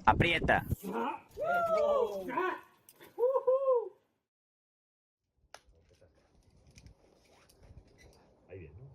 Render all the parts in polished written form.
Aprieta. Ahí bien, ¿no?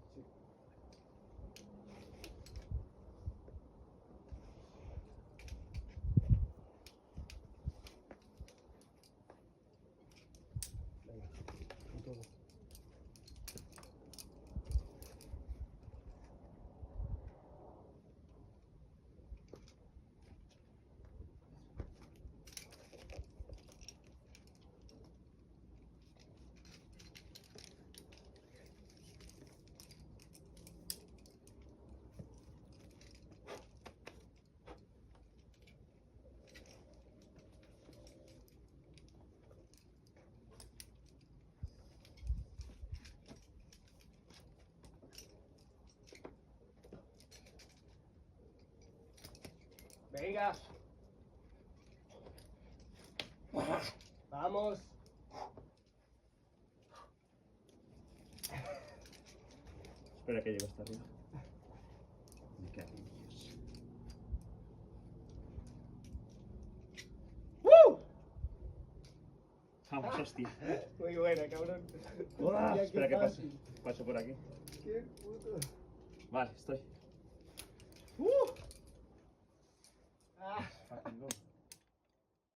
Venga. Vamos. Espera que llegue hasta arriba. Me quedan niños. Vamos, hostia. Muy buena, cabrón. Uah, Hostia, espera qué que pase. fácil. Paso por aquí. Qué puto. Vale, estoy. Ah. Fucking go.